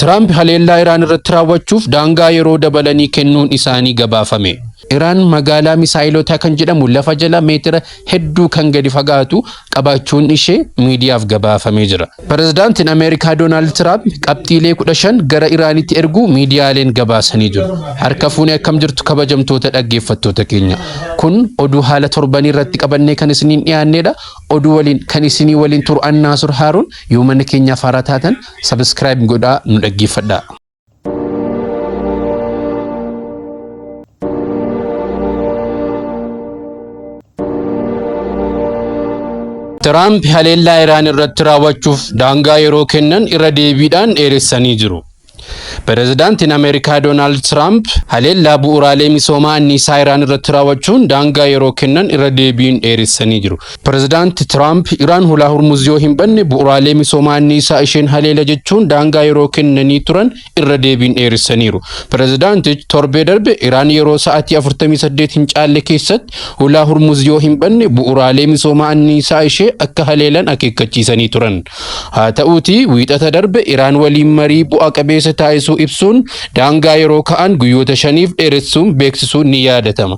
Trump haleellaa Iraan irratti raawwachuuf daangaa yeroo dabalanii kennuun isaanii gabaafame. Iraan magaalaa misaayilotaa kan jedhamu lafa jala meetira hedduu kan gadi fagaatu qabaachuun ishee miidiyaaf gabaafamee jira. Pirezidaantiin Ameerikaa Doonaald Tiraamp qabxiilee 15 gara Iraanitti erguu miidiyaaleen gabaasanii jiru. Harka fuunee akkam jirtu kabajamtoota dhaggeeffattoota keenya. Kun oduu haala torbanii irratti qabannee kan isiniin dhiyaannedha. Oduu waliin kan isinii waliin turu Annaasur Haaruun. Yoo mana keenyaaf haaraa taatan subscribe godhaa nu dhaggeeffadhaa. Trump haleellaa Iraan irratti raawwachuuf daangaa yeroo kennan irra deebiidhaan dheeressanii jiru. Pirezidaantiin Ameerikaa Doonaald Tiraamp haleellaa bu'uuraalee misoomaa anniisaa Iraan irratti raawwachuun daangaa yeroo kennan irra deebiin dheeressanii jiru. Pirezidaanti Tiraamp Iraan hulaa Hormuz yoo hin banne bu'uuraalee misoomaa anniisaa isheen haleela jechuun daangaa yeroo kennanii turan irra deebiin dheeressaniiru. Pirezidaantichi torbee darbe Iraan yeroo sa'aatii 48 hin caalle keessatti hulaa Hormuz yoo hin banne bu'uuraalee misoomaa anniisaa ishee akka haleelan akeekkachiisanii turan. Haa ta'uutii wiixata darbe Iraan waliin marii bu'a qabeessa taasisuu ibsuun daangaa yeroo ka'an guyyoota 5f dheeressuun beeksisuun ni yaadatama.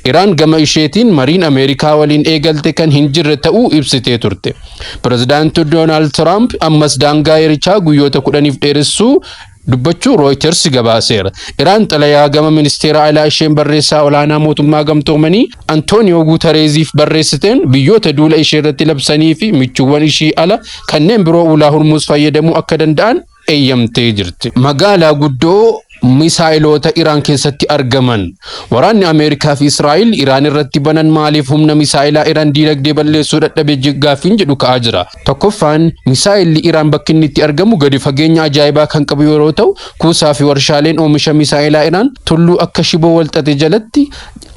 Iraan gama isheetiin mariin Ameerikaa waliin eegalte kan hin jirre ta'uu ibsitee turte. Pirezidaanti Doonaald Tiraamp ammas daangaa yerichaa guyyoota 10f dheeressuu dubbachuu Reuters gabaaseera. Iraan xalayaa gama ministeera alaa isheen barreessaa olaanaa mootummaa gamtoomanii Antooniyoo Guutareeziif barreessiteen biyyoota duula ishee irratti labsanii fi michuuwwan ishii ala kanneen biroo ulaa Hormuz fayyadamuu akka danda'an eeyyamtee jirti. Magaalaa guddoo misaayilota Iraan keessatti argaman. Waraanni Ameerikaa fi Israa'el Iraan irratti banan maaliif humna misaayilaa Iraan diinagdee balleessuu dadhabe gaaffiin jedhu ka'aa jira. Tokkoffaan misaayilli Iraan bakki inni itti argamu gadi fageenya ajaa'ibaa kan qabu yeroo ta'u kuusaa fi warshaaleen oomisha misaayilaa Iraan tulluu akka shiboo walxaxee jalatti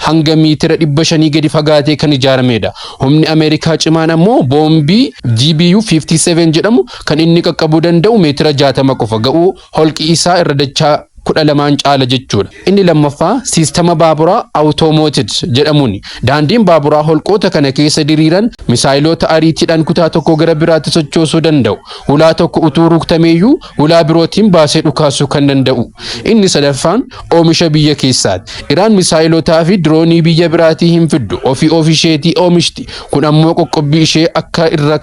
hanga miitira 500 gadi fagaatee kan ijaaramedha. Humni Ameerikaa cimaan ammoo boombii GBU 57 jedhamu kan inni qaqqabuu danda'u meetira 60 qofa ga'uu holqi isaa irra dachaa 12 caala jechuudha. Inni lammaffaa siistama baaburaa automated jedhamuun daandiin baaburaa holqoota kana keessa diriiran misaayilota ariitiidhaan kutaa tokko gara biraatti sochoosuu danda'u. Hulaa tokko utuu ruktameeyyuu hulaa birootiin baasee dhukaasuu kan danda'u. Inni sadaffaan oomisha biyya keessaati. Iraan misaayilotaa fi diroonii biyya biraatii hin fiddu. Ofii isheetii oomishti. Kun ammoo qoqqobbii ishee akka irra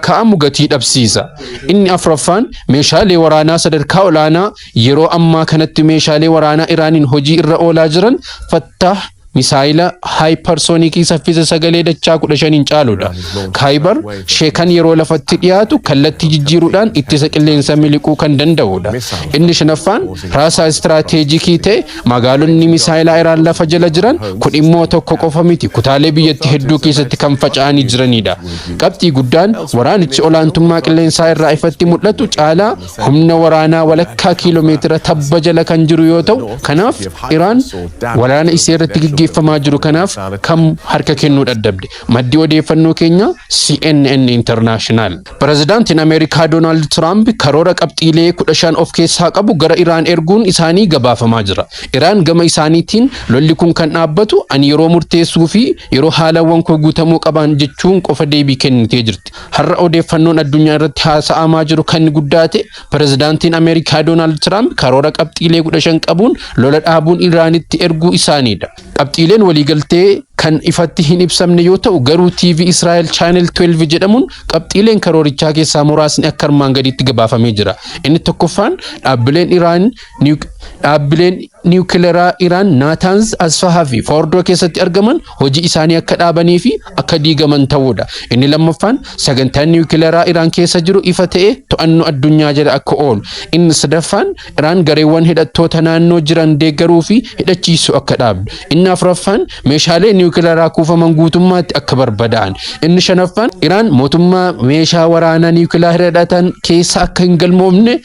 kaa'amu gatii dhabsiisa. Inni afraffaan meeshaalee waraanaa sadarkaa olaanaa yeroo ammaa kanatti meeshaalee waraanaa Iraaniin hojii irra oolaa jiran Fattah misaayila hypersoonikii saffisa sagalee dachaa 15 caaludha. Kaayibar sheekan yeroo lafatti dhiyaatu kallattii jijjiiruudhaan ittisa qilleensa miliquu kan danda'udha. Inni shanaffaan raasaa istiraateejikii ta'e magaalonni misaayilaa Iraan lafa jala jiran kun immoo tokko qofa miti kutaalee biyyatti hedduu keessatti kan faca'anii jiranidha. Qabxii guddaan waraanichi olaantummaa qilleensaa irraa ifatti mul'atu caalaa humna waraanaa walakkaa kiiloomeetira tabba jala kan jiru yoo ta'u kanaaf Iraan waraana isee irratti gaggeeffamaa jiru kanaaf kam harka kennuu dadhabde. Maddi odeeffannoo keenya CNN International. Pirezidaantiin Ameerikaa Doonaald Tiraamp karoora qabxiilee 15 of keessaa qabu gara Iraan erguun isaanii gabaafamaa jira. Iraan gama isaaniitiin lolli kun kan dhaabbatu ani yeroo murteessuu fi yeroo haalawwan koo guutamuu qaban jechuun qofa deebii kennitee jirti. Har'a odeeffannoon addunyaa irratti haasa'amaa jiru kan guddaate pirezidaantiin Ameerikaa Doonaald Tiraamp karoora qabxiilee 15 qabuun lola dhaabuun Iraanitti erguu isaaniidha. Qabxiileen waliigaltee kan ifatti hin ibsamne yoo ta'u garuu TV Israel Channel 12 jedhamuun qabxiileen karoorichaa keessaa muraasni akka armaan gadiitti gabaafamee jira. Inni tokkoffaan dhaabbileen niwukileeraa Iraan Natanz, Asfahaa fi Fordoo keessatti argaman hojii isaanii akka dhaabanii fi akka diigaman ta'uudha. Inni lammaffaan sagantaan niwukileeraa Iraan keessa jiru ifa ta'ee to'annoo addunyaa jala akka oolu. Inni sadaffaan Iraan gareewwan hidhattoota naannoo jiran deeggaruu fi hidhachiisuu akka dhaabdu. Inni afuraffaan meeshaalee niwukileeraa kuufaman guutummaatti akka barbadaa'an. Inni shanaffaan Iraan mootummaa meeshaa waraanaa niwukileeraa hidhatan keessa akka hin galmoofne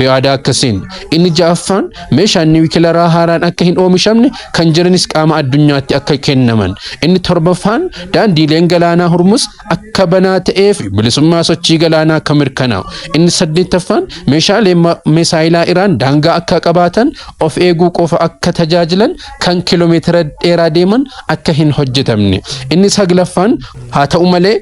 yaada akkasiin. Inni ja'affaan meeshaan niwukileeraa haaraan akka hin oomishamne kan jiranis qaama addunyaatti akka kennaman. Inni torbaffaan daandiileen galaanaa Hormuz akka banaa ta'eef bilisummaa sochii galaanaa akka mirkanaa'u. Inni saddeettaffaan meeshaalee misaayilaa Iraan daangaa akka qabaatan of eeguu qofa akka tajaajilan kan kiiloomeetira dheeraa deeman akka hin hojjetamne. Inni saglaffaan haa ta'u malee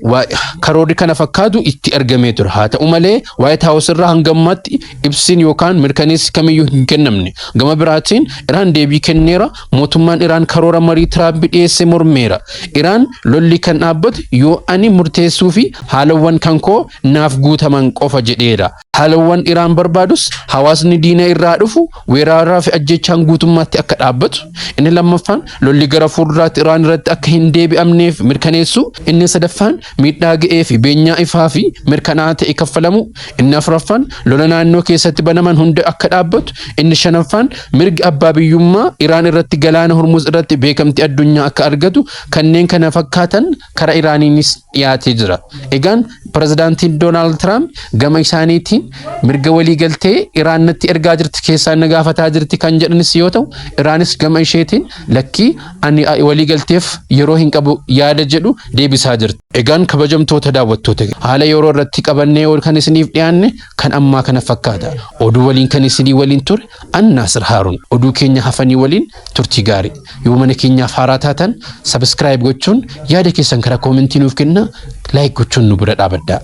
karoorri kana fakkaatu itti argamee ture. Haa ta'u malee White House irraa hangammatti ibsiin yookaan mirkaneessi kamiyyuu hin kennamne. Gama biraatiin Iraan deebii kenneera. Mootummaan Iraan karoora marii Tiraamp dhiyeesse mormeera. Iraan lolli kan dhaabbatu yoo ani murteessuu fi haalawwan kan koo naaf guutaman qofa jedheera. Haalawwan Iraan barbaadus hawaasni diina irraa dhufu weeraraa fi ajjechaan guutummaatti akka dhaabbatu. Inni lammaffaan lolli gara fuulduraatti Iraan irratti akka hin deebi'amneef mirkaneessu. Inni sadaffaan miidhaa ga'ee fi beenyaa ifaa fi mirkanaa'aa ta'e kaffalamu. Inni afuraffaan lola naannoo keessatti banaman hunda akka dhaabbatu. Inni shanaffaan mirga abbaa biyyummaa Iraan irratti galaana Hormuz irratti beekamtii addunyaa akka argatu. Kanneen kana fakkaatan karaa Iraaniinis dhiyaatee jira. Egaan pirezidaantiin Doonaald Tiraamp gama isaaniitiin mirga waliigaltee Iraan natti ergaa jirti keessaa na gaafataa jirti kan jedhanis yoo ta'u, Iraanis gama isheetiin lakkii ani waliigalteef yeroo hin qabu yaada jedhu deebisaa jirti. Egaan kabajamtoota daawwattoota haala yeroo irratti qabannee kan isiniif dhiyaanne kan ammaa kana fakkaata. Oduu waliin kan isinii waliin ture Naasir Haaruun. Oduu keenya hafanii waliin turtii gaarii. Yoo mana keenyaaf haaraa taatan subscribe gochuun yaada keessan karaa koomentii nuuf kenna, like gochuun nu bira dhaabaddaa.